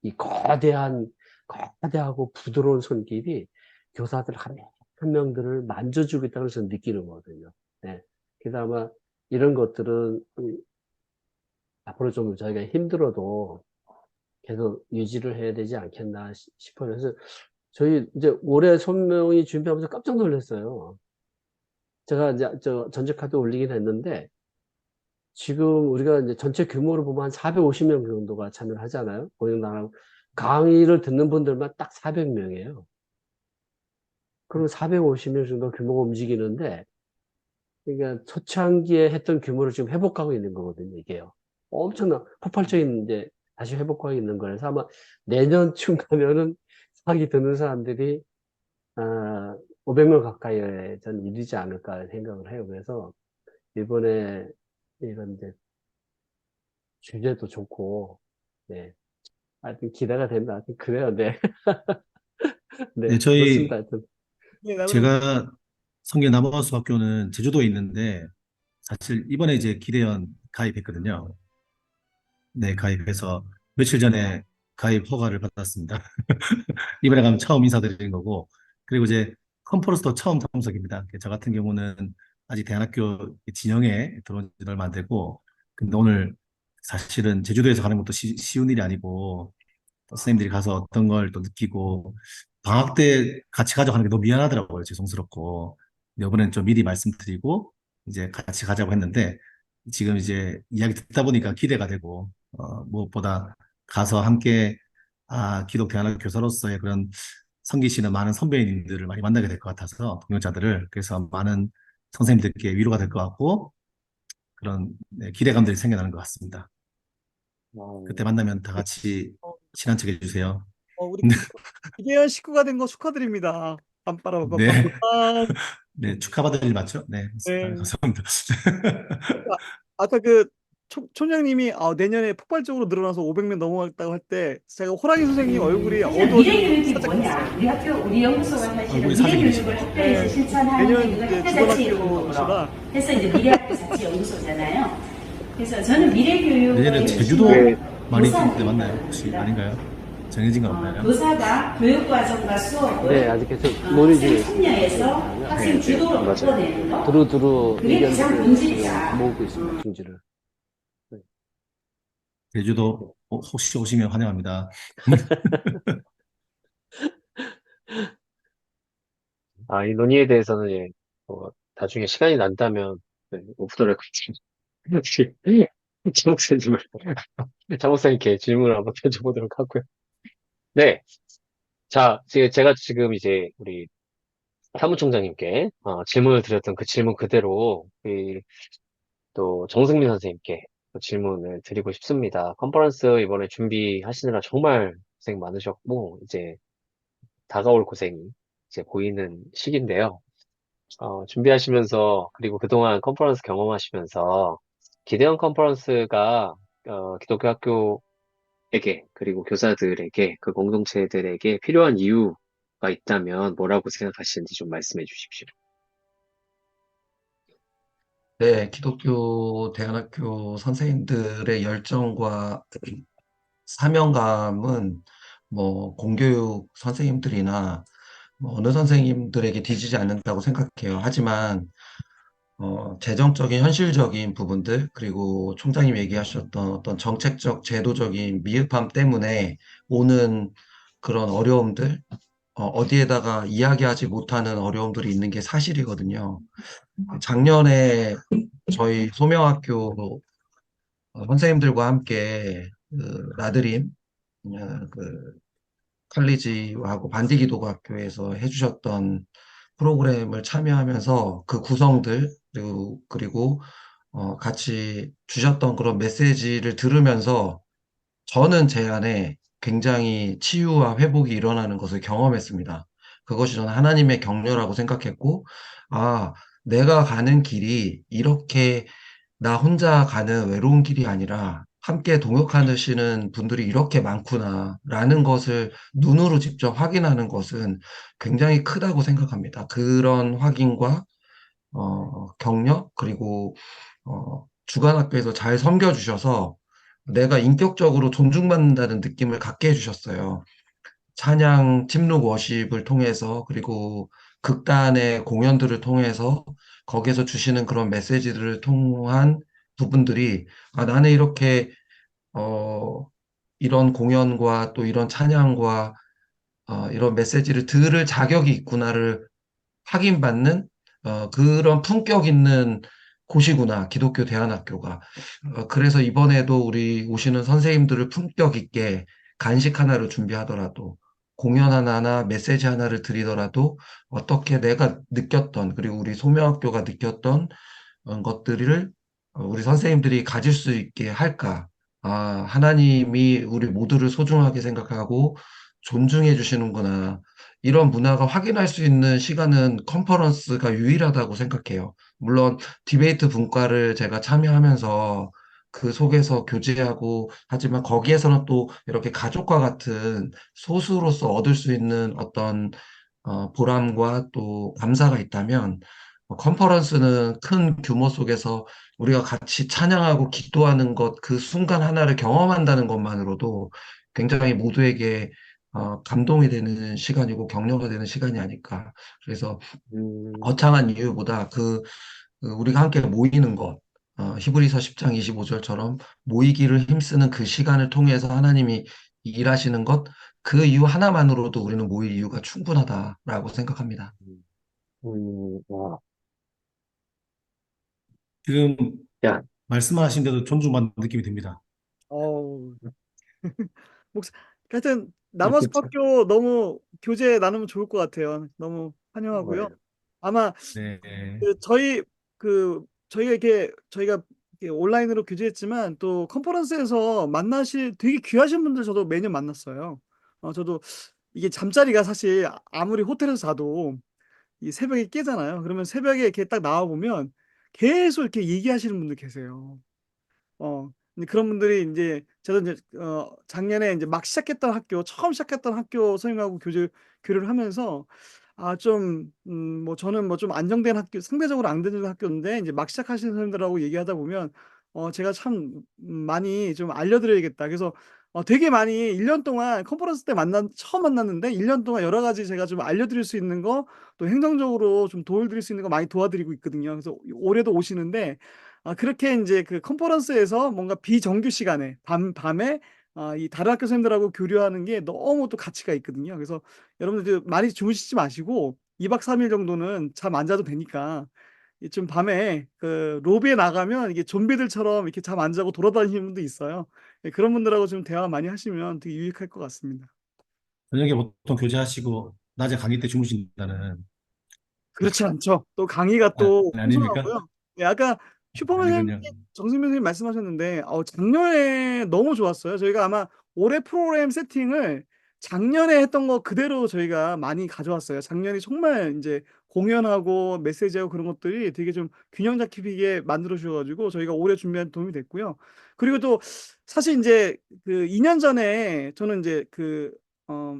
이 거대하고 부드러운 손길이 교사들 한 명들을 만져주겠다는 저는 느끼는 거거든요. 네. 그래서 아마 이런 것들은 앞으로 좀 저희가 힘들어도 계속 유지를 해야 되지 않겠나 싶어요. 그래서 저희 이제 올해 손명이 준비하면서 깜짝 놀랐어요. 제가 이제 전체 카드 올리긴 했는데 지금 우리가 이제 전체 규모로 보면 한 450명 정도가 참여를 하잖아요. 공연당하고 강의를 듣는 분들만 딱 400명이에요. 그럼 450명 정도 규모가 움직이는데 그러니까 초창기에 했던 규모를 지금 회복하고 있는 거거든요, 이게요. 엄청난 폭발적인 이제 다시 회복하고 있는 거라서 아마 내년쯤 가면은 강의 듣는 사람들이 500명 가까이에 전 이르지 않을까 생각을 해요. 그래서 이번에 이런 이제 주제도 좋고, 네. 하여튼 기대가 된다. 하여튼 그래요, 네. 네, 네, 그렇습니다. 저희 하여튼. 네, 나도 제가 성계 나머스 학교는 제주도에 있는데 사실 이번에 이제 기대원 가입했거든요. 네, 가입해서 며칠 전에 가입 허가를 받았습니다. 이번에 가면 처음 인사드리는 거고, 그리고 이제 컨퍼런스도 처음 참석입니다. 저 같은 경우는 아직 대안학교 진영에 들어온 지 얼마 안 되고, 근데 오늘 사실은 제주도에서 가는 것도 쉬운 일이 아니고, 또 선생님들이 가서 어떤 걸 또 느끼고, 방학 때 같이 가자고 하는 게 너무 미안하더라고요. 죄송스럽고. 근데 이번엔 좀 미리 말씀드리고, 이제 같이 가자고 했는데, 지금 이제 이야기 듣다 보니까 기대가 되고, 무엇보다 가서 함께 기독 대안학 교사로서의 그런 섬기시는 많은 선배님들을 많이 만나게 될 것 같아서 동료자들을 그래서 많은 선생님들께 위로가 될 것 같고 그런 네, 기대감들이 생겨나는 것 같습니다. 그때 만나면 다 같이 어, 친한 척 해주세요. 우리 기대한 식구가 된 거 축하드립니다. 네, 빰빠라빠빰빰빰. 네 축하받을 일 맞죠? 네, 네. 감사합니다. 아, 아까 그 촌장님이 내년에 폭발적으로 늘어나서 500명 넘어갔다고 할 때 제가 호랑이 선생님 얼굴이 사실 어두워진 걸 미래교육이 살짝 뭐냐? 봤어요. 우리 학교, 우리 연구소가 사실은 얼굴이 사진이시죠. 미래교육을 학교에서 네, 실천하는 내년 이유가 이제 학교 자체 주관학교시라 연구소로 해서 이제 미래학교 자체 연구소잖아요. 그래서 저는 미래교육을 내년에 제주도 네. 많이 뛸 때 교사한테 맞나요? 혹시 아닌가요? 정해진 건 없나요? 교사가 교육과정과 수업을 네, 아직 계속 논의 중에 있습니다. 참여해서 학생 주도로 맞아요. 바꿔내는 거. 두루두루 그게 가장 의견들을 본질이다. 모으고 있습니다, 중지를. 제주도 혹시 오시면 환영합니다. 이 논의에 대해서는 나중에 시간이 난다면 오프 더 레코드 혹시 장 목사님을 장 목사님께 질문을 한번 던져보도록 하고요. 네, 자, 제가 지금 이제 우리 사무총장님께 질문을 드렸던 그 질문 그대로 또 정승민 선생님께 또 질문을 드리고 싶습니다. 컨퍼런스 이번에 준비하시느라 정말 고생 많으셨고 이제 다가올 고생이 이제 보이는 시기인데요. 준비하시면서 그리고 그동안 컨퍼런스 경험하시면서 기대형 컨퍼런스가 기독교 학교에게 그리고 교사들에게 그 공동체들에게 필요한 이유가 있다면 뭐라고 생각하시는지 좀 말씀해 주십시오. 네, 기독교 대안학교 선생님들의 열정과 사명감은 뭐 공교육 선생님들이나 뭐 어느 선생님들에게 뒤지지 않는다고 생각해요. 하지만 재정적인 현실적인 부분들 그리고 총장님 얘기하셨던 어떤 정책적 제도적인 미흡함 때문에 오는 그런 어려움들 어디에다가 이야기하지 못하는 어려움들이 있는 게 사실이거든요. 작년에 저희 소명학교 선생님들과 함께 나들임 그 칼리지하고 반디기도학교에서 해주셨던 프로그램을 참여하면서 그 구성들 그리고 같이 주셨던 그런 메시지를 들으면서 저는 제 안에 굉장히 치유와 회복이 일어나는 것을 경험했습니다. 그것이 저는 하나님의 격려라고 생각했고, 내가 가는 길이 이렇게 나 혼자 가는 외로운 길이 아니라 함께 동역하시는 분들이 이렇게 많구나라는 것을 눈으로 직접 확인하는 것은 굉장히 크다고 생각합니다. 그런 확인과 격려 그리고 주간학교에서 잘 섬겨주셔서 내가 인격적으로 존중받는다는 느낌을 갖게 해주셨어요. 찬양, 팀룩 워십을 통해서 그리고 극단의 공연들을 통해서 거기에서 주시는 그런 메시지들을 통한 부분들이 나는 이렇게 어, 이런 공연과 또 이런 찬양과 이런 메시지를 들을 자격이 있구나를 확인받는 그런 품격 있는 곳이구나, 기독교 대안학교가. 그래서 이번에도 우리 오시는 선생님들을 품격 있게 간식 하나를 준비하더라도, 공연 하나나 메시지 하나를 드리더라도, 어떻게 내가 느꼈던, 그리고 우리 소명학교가 느꼈던 것들을 우리 선생님들이 가질 수 있게 할까? 하나님이 우리 모두를 소중하게 생각하고 존중해 주시는구나. 이런 문화가 확인할 수 있는 시간은 컨퍼런스가 유일하다고 생각해요. 물론 디베이트 분과를 제가 참여하면서 그 속에서 교제하고 하지만 거기에서는 또 이렇게 가족과 같은 소수로서 얻을 수 있는 어떤 보람과 또 감사가 있다면 컨퍼런스는 큰 규모 속에서 우리가 같이 찬양하고 기도하는 것, 그 순간 하나를 경험한다는 것만으로도 굉장히 모두에게 감동이 되는 시간이고 격려가 되는 시간이 아닐까. 그래서 음, 거창한 이유보다 우리가 함께 모이는 것, 히브리서 10장 25절처럼 모이기를 힘쓰는 그 시간을 통해서 하나님이 일하시는 것, 그 이유 하나만으로도 우리는 모일 이유가 충분하다라고 생각합니다. 와, 지금 야, 말씀하신 대로 존중받는 느낌이 듭니다. 어우, 목사, 하여튼 아, 남아숲 그쵸. 학교 너무 교제 나누면 좋을 것 같아요. 너무 환영하고요. 네. 아마 네. 저희가 이렇게 온라인으로 교제했지만 또 컨퍼런스에서 만나실 되게 귀하신 분들 저도 매년 만났어요. 저도 이게 잠자리가 사실 아무리 호텔에서 자도 이 새벽에 깨잖아요. 그러면 새벽에 이렇게 딱 나와 보면 계속 이렇게 얘기하시는 분들 계세요. 근데 그런 분들이 인제 저도 인제 작년에 인제 막 시작했던 학교, 처음 시작했던 학교 선생님하고 교류를 하면서 뭐 저는 뭐 좀 안정된 학교, 상대적으로 안정된 학교인데 인제 막 시작하시는 선생님들하고 얘기하다 보면 제가 참 많이 좀 알려 드려야겠다. 그래서 되게 많이 1년 동안 컨퍼런스 때 처음 만났는데 1년 동안 여러 가지 제가 좀 알려 드릴 수 있는 거, 또 행정적으로 좀 도움 드릴 수 있는 거 많이 도와드리고 있거든요. 그래서 올해도 오시는데 그렇게 인제 그 컨퍼런스에서 뭔가 비정규 시간에 밤에 이 다른 학교 선생님들하고 교류하는 게 너무 또 가치가 있거든요. 그래서 여러분들 많이 주무시지 마시고 2박 3일 정도는 잠 안 자도 되니까 이 좀 밤에 그 로비에 나가면 이게 좀비들처럼 이렇게 잠 안 자고 돌아다니는 분도 있어요. 예, 그런 분들하고 좀 대화 많이 하시면 되게 유익할 것 같습니다. 저녁에 보통 교제하시고 낮에 강의 때 주무신다는 그렇지 않죠. 또 강의가 또 아닙니까? 풍성하고요. 예, 아까 슈퍼맨 선생님, 아니군요. 정승민 선생님 말씀하셨는데 작년에 너무 좋았어요. 저희가 아마 올해 프로그램 세팅을 작년에 했던 거 그대로 저희가 많이 가져왔어요. 작년에 정말 인제 공연하고 메시지하고 그런 것들이 되게 좀 균형 잡히게 만들어 주셔 가지고 저희가 올해 준비하는 데 도움이 됐고요. 그리고 또 사실 인제 그 2년 전에 저는 인제 어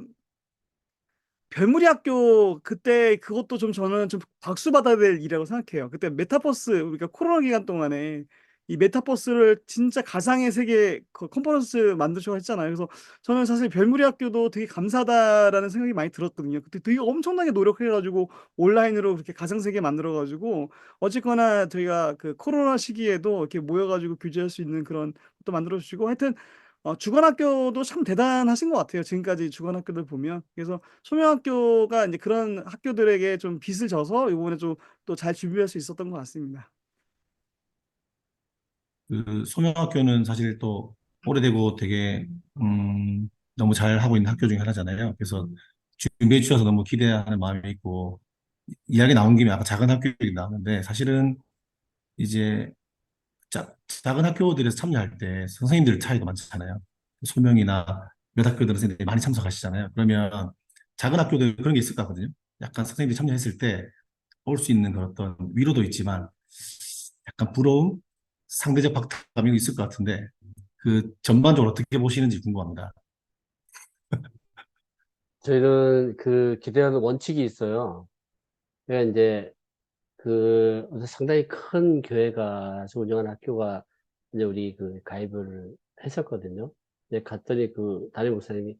별무리 학교 그때 그것도 좀 저는 좀 박수 받아야 될 일이라고 생각해요. 그때 메타버스, 우리가 코로나 기간 동안에 이 메타버스를 진짜 가상의 세계 컨퍼런스 만드시고 했잖아요. 그래서 저는 사실 별무리 학교도 되게 감사하다라는 생각이 많이 들었거든요. 그때 되게 엄청나게 노력해 가지고 온라인으로 그렇게 가상 세계 만들어 가지고 어쨌거나 저희가 그 코로나 시기에도 이렇게 모여 가지고 교제할 수 있는 그런 것도 만들어 주시고, 하여튼 주간학교도 참 대단하신 것 같아요, 지금까지 주간학교들 보면. 그래서 소명학교가 인제 그런 학교들에게 좀 빚을 져서 요번에 좀 또 잘 준비할 수 있었던 것 같습니다. 그 소명학교는 사실 또 오래되고 되게 너무 잘 하고 있는 학교 중에 하나잖아요. 그래서 준비해 주셔서 너무 기대하는 마음이 있고 이야기 나온 김에 아까 작은 학교 얘기 나왔는데 사실은 이제 작은 학교들에서 참여할 때 선생님들 차이도 많잖아요. 소명이나 몇 학교들은 선생님들이 많이 참석하시잖아요. 그러면 작은 학교들 그런 게 있을 것 같거든요. 약간 선생님들이 참여했을 때 올 수 있는 그런 어떤 위로도 있지만 약간 부러움, 상대적 박탈감이 있을 것 같은데 그 전반적으로 어떻게 보시는지 궁금합니다. 저희는 그 기대하는 원칙이 있어요. 그러니까 이제 상당히 큰 교회가 운영하는 학교가 이제 우리 가입을 했었거든요. 이제 갔더니 담임 목사님이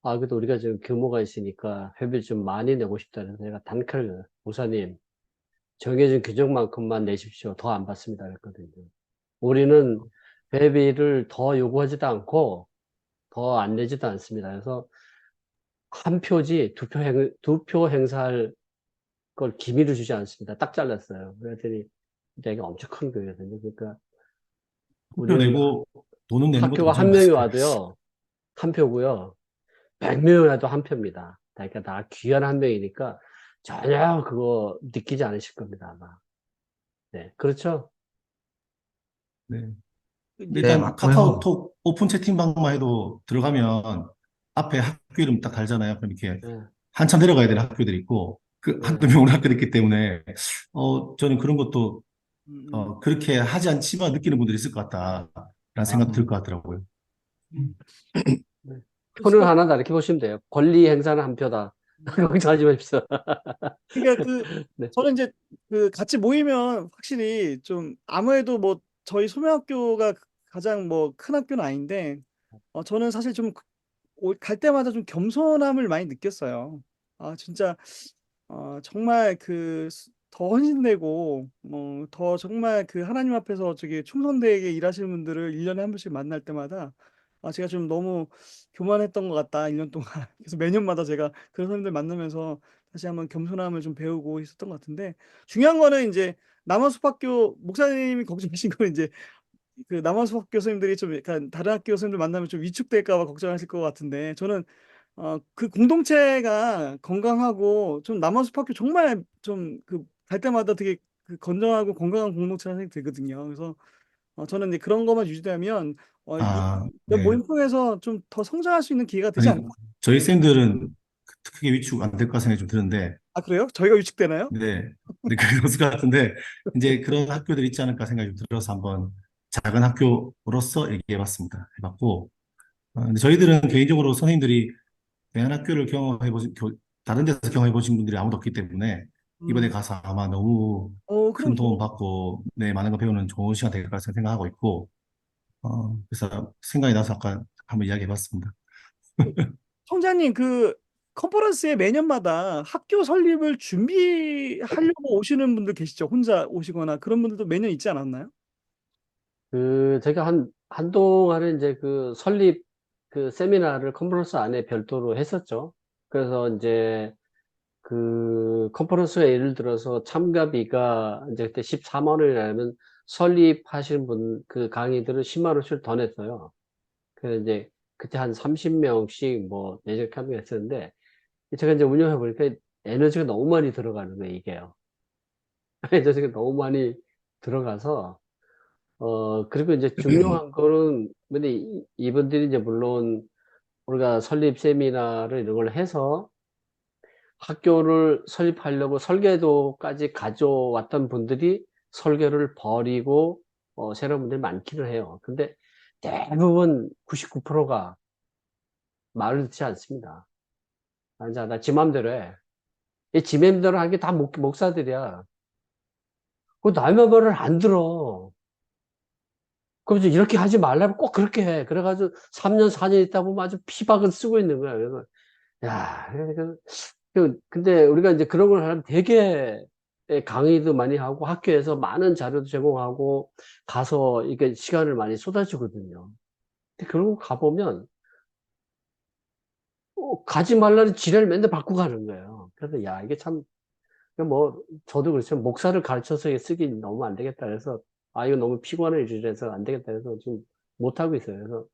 그래도 우리가 지금 규모가 있으니까 회비를 좀 많이 내고 싶다 그래서 제가 단칼 목사님 정해진 규정만큼만 내십시오. 더 안 받습니다. 그랬거든요. 우리는 회비를 더 요구하지도 않고 더 안 내지도 않습니다. 그래서 한 표지 두 표 행사할 걸 기미를 주지 않습니다. 딱 잘랐어요. 그랬더니 되게 엄청 큰 교회거든요. 그러니까 표 우리는 내고 돈은 내는 것도 학교가 괜찮은 한 것 명이 같아요. 와도요, 한 표고요. 100명이 와도 한 표입니다. 그러니까 다 귀한 한 명이니까 전혀 그거 느끼지 않으실 겁니다, 아마. 네. 그렇죠? 네. 근데 인제 네, 일단 맞고요. 카카오톡 오픈 채팅방만 해도 들어가면 앞에 학교 이름 딱 달잖아요. 그럼 이렇게 네. 한참 내려가야 되는 학교들이 있고 그 한두 네. 명 오는 학교도 있기 때문에 저는 그런 것도 음음. 그렇게 하지 않지만 느끼는 분들이 있을 것 같다라는 생각도 들 것 같더라고요. 네. 표는 그래서 하나 다르게 보시면 돼요. 권리 행사는 한 표다. 걱정하지 마십시오. 그러니까 네. 저는 인제 같이 모이면 확실히 좀 아무래도 뭐 저희 소명학교가 가장 뭐 큰 학교는 아닌데 저는 사실 좀 갈 때마다 좀 겸손함을 많이 느꼈어요. 진짜 정말 더 헌신되고 더 정말 하나님 앞에서 저기 충성되게 일하시는 분들을 1 년에 한 번씩 만날 때마다 제가 좀 너무 교만했던 것 같다, 1년 동안. 그래서 매년마다 제가 그런 사람들 만나면서 다시 한번 겸손함을 좀 배우고 있었던 것 같은데, 중요한 거는 인제 남원숲학교 목사님이 걱정하신 거는 인제 그 남한수학 교수님들이 좀 약간 다른 학교 교수님들 만나면 좀 위축될까 봐 걱정하실 것 같은데 저는 그 공동체가 건강하고 좀 남한수학 학교 정말 좀 그 갈 때마다 되게 그 건강하고 건강한 공동체라는 생각이 들거든요. 그래서 저는 이제 그런 것만 유지되면 아, 이 네. 모임 통해서 좀 더 성장할 수 있는 기회가 되지 아니, 않을까? 저희 쌤들은 크게 위축 안 될까 생각이 좀 드는데, 아, 그래요? 저희가 위축되나요? 네. 네, 그럴 것 같은데, 이제 그런 학교들이 있지 않을까 생각이 좀 들어서 한번 작은 학교로서 얘기해봤습니다. 해봤고, 근데 저희들은 개인적으로 선생님들이 대안학교를 다른 데서 경험해보신 분들이 아무도 없기 때문에 이번에 음, 가서 아마 너무 큰 그럼 도움 받고, 네, 많은 거 배우는 좋은 시간 될 것 같아서 생각하고 있고, 그래서 생각이 나서 아까 한번 이야기해봤습니다. 총장님 그 컨퍼런스에 매년마다 학교 설립을 준비하려고 오시는 분들 계시죠? 혼자 오시거나 그런 분들도 매년 있지 않았나요? 제가 한동안은 이제 그 설립 그 세미나를 컨퍼런스 안에 별도로 했었죠. 그래서 이제 그 컨퍼런스에 예를 들어서 참가비가 이제 그때 14만 원이라면 설립하신 분 그 강의들은 10만 원씩 더 냈어요. 그래서 이제 그때 한 30명씩 뭐 내적 참여했었는데 제가 이제 운영해 보니까 에너지가 너무 많이 들어가는 거예요, 이게요. 에너지가 너무 많이 들어가서 그리고 이제 중요한 거는 근데 이분들이 이제 물론 우리가 설립 세미나를 이런 걸 해서 학교를 설립하려고 설계도까지 가져왔던 분들이 설계를 버리고 새로운 분들이 많기는 해요. 근데 대부분 99%가 말을 듣지 않습니다. 자, 나 지 맘대로 해. 지 맘대로 하는 게 다 목사들이야. 그 남의 말을 안 들어. 그럼 이제 이렇게 하지 말라면 꼭 그렇게 해. 그래가지고 3년, 4년 있다 보면 아주 피박을 쓰고 있는 거야. 그래서, 야, 근데 우리가 이제 그런 걸 하면 되게 강의도 많이 하고 학교에서 많은 자료도 제공하고 가서 이게 시간을 많이 쏟아주거든요. 근데 그런 거 가보면 가지 말라는 지뢰를 맨날 받고 가는 거예요. 그래서 야, 이게 참, 뭐, 저도 그렇지만 목사를 가르쳐서 쓰기 너무 안 되겠다. 그래서 이거 너무 피곤해 이래서 안 되겠다. 그래서 지금 못하고 있어요. 그래서,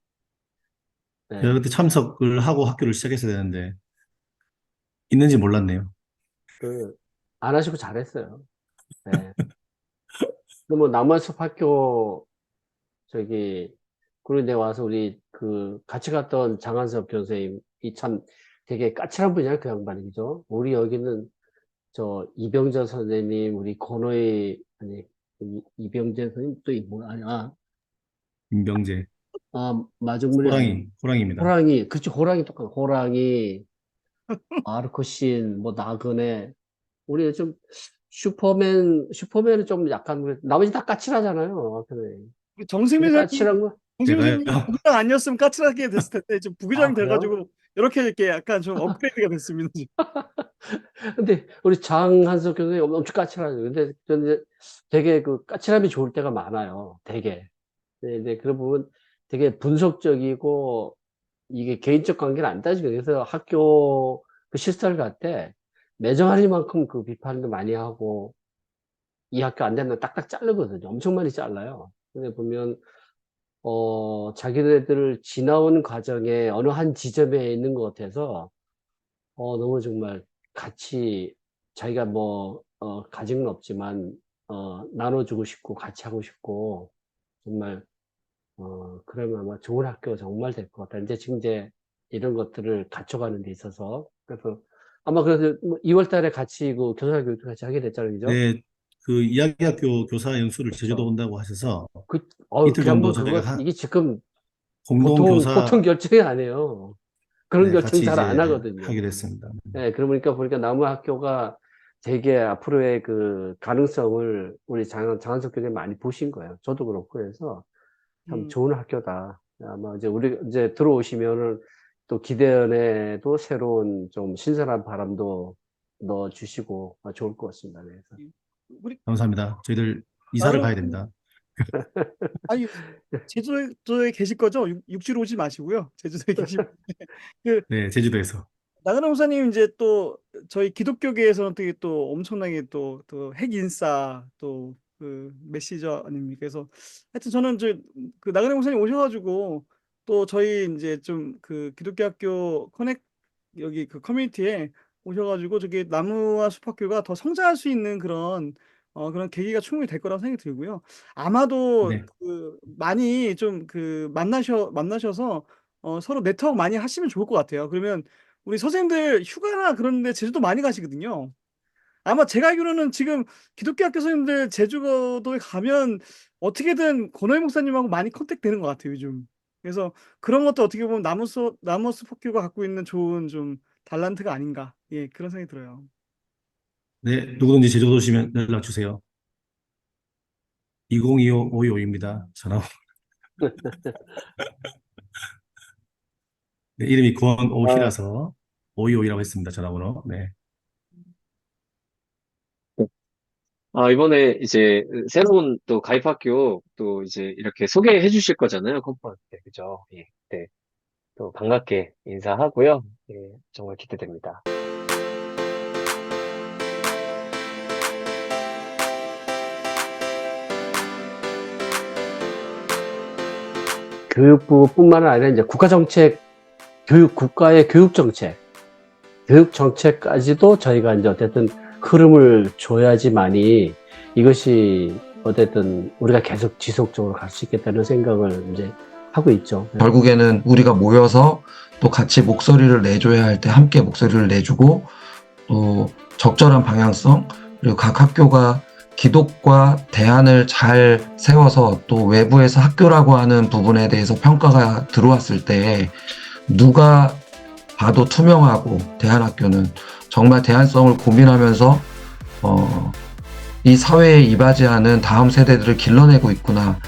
제가 네. 그때 참석을 하고 학교를 시작했어야 되는데, 있는지 몰랐네요. 안 하시고 잘했어요. 네. 근데 뭐, 남원숲 학교, 저기, 그런데 와서 우리 같이 갔던 장한섭 교수님, 이 참 되게 까칠한 분이야, 그 양반이, 그죠? 우리 여기는 이병재 선생님, 우리 권호희, 아니, 이병재 선생님 또 뭐야, 임병재, 마중물이 아니고, 호랑이입니다. 호랑이, 그치, 호랑이 똑같아. 호랑이, 마르코신, 뭐, 나그네. 우리 좀, 슈퍼맨은 좀 약간, 나머지 다 까칠하잖아요. 정승민 근데 선생님, 까칠한 거, 정승민 제가요? 선생님 부기장 아니었으면 까칠하게 됐을 텐데 지금 부기장이 그래요? 돼가지고 이렇게 약간 좀 업그레이드가 됐습니다. 지금. 근데 우리 장한석 교수님 엄청 까칠하죠. 근데 저는 되게 그 까칠함이 좋을 때가 많아요. 되게. 근데 그런 부분 되게 분석적이고 이게 개인적 관계를 안 따지거든요. 그래서 학교 그 시설을 갈 때 매정하리만큼 그 비판도 많이 하고 이 학교 안 된다 딱딱 자르거든요. 엄청 많이 잘라요. 근데 보면 자기네들을 지나온 과정에 어느 한 지점에 있는 것 같아서 너무 정말 같이 자기가 뭐, 가진 건 없지만, 나눠주고 싶고, 같이 하고 싶고, 정말, 그러면 아마 좋은 학교가 정말 될 것 같다. 이제 이런 것들을 갖춰가는 데 있어서. 그래서 아마 그래서 2월 달에 같이 그 교사 교육도 같이 하게 됐잖아요. 그죠? 네, 그 이야기학교 교사 연수를 제주도 그렇죠. 온다고 하셔서 그 이틀 정도 양반 저희가 이게 지금 공동 보통 교사 결정이 아니에요. 그런 네, 결정 같이 잘 안 이제 하거든요. 하게 됐습니다. 네, 그러니까 보니까 나무 학교가 되게 앞으로의 그 가능성을 우리 장한석 교수님 많이 보신 거예요. 저도 그렇고 그래서 참 음, 좋은 학교다. 아마 이제 우리 이제 들어오시면은 또 기대연에도 새로운 좀 신선한 바람도 넣어 주시고 좋을 것 같습니다. 네, 그래서 우리 감사합니다. 저희들 이사를 나그네 가야 선생님, 됩니다. 아니 제주도에 계실 거죠? 육지로 오지 마시고요. 제주도에 계시면 그 네, 제주도에서. 나그네 목사님 이제 또 저희 기독교계에서는 되게 또 엄청나게 또 핵인싸 또 그 메시저 아닙니까? 그래서 하여튼 저는 그 나그네 목사님 오셔가지고 또 저희 이제 좀 그 기독교학교 커넥 여기 그 커뮤니티에 오셔가지고 저기 나무와 숲학교가 더 성장할 수 있는 그런 계기가 충분히 될 거라고 생각이 들고요. 아마도 네. 그 많이 좀 그 만나셔서 서로 네트워크 많이 하시면 좋을 것 같아요. 그러면 우리 선생님들 휴가나 그런데 제주도 많이 가시거든요. 아마 제가 알기로는 지금 기독교 학교 선생님들 제주도에 가면 어떻게든 권호희 목사님하고 많이 컨택 되는 것 같아요, 요즘. 그래서 그런 것도 어떻게 보면 나무스 폭교가 갖고 있는 좋은 좀 달란트가 아닌가. 예, 그런 생각이 들어요. 네, 누구든지 제주도 오시면 연락 주세요. 2025-5252입니다. 전화. 네, 이름이 아, 권오희라서 5252라고 했습니다. 전화번호. 네. 이번에 이제 새로운 또 가입학교 또 이제 이렇게 소개해 주실 거잖아요, 컨퍼런스 때. 그죠? 예. 네. 또 반갑게 인사하고요. 예, 정말 기대됩니다. 교육부뿐만 아니라 이제 국가의 교육 정책까지도 저희가 이제 어쨌든 흐름을 줘야지만이 이것이 어쨌든 우리가 계속 지속적으로 갈 수 있겠다는 생각을 이제 하고 있죠. 결국에는 우리가 모여서 또 같이 목소리를 내줘야 할 때 함께 목소리를 내주고 또 적절한 방향성 그리고 각 학교가 기독과 대안을 잘 세워서 또 외부에서 학교라고 하는 부분에 대해서 평가가 들어왔을 때 누가 봐도 투명하고 대안학교는 정말 대안성을 고민하면서 이 사회에 이바지하는 다음 세대들을 길러내고 있구나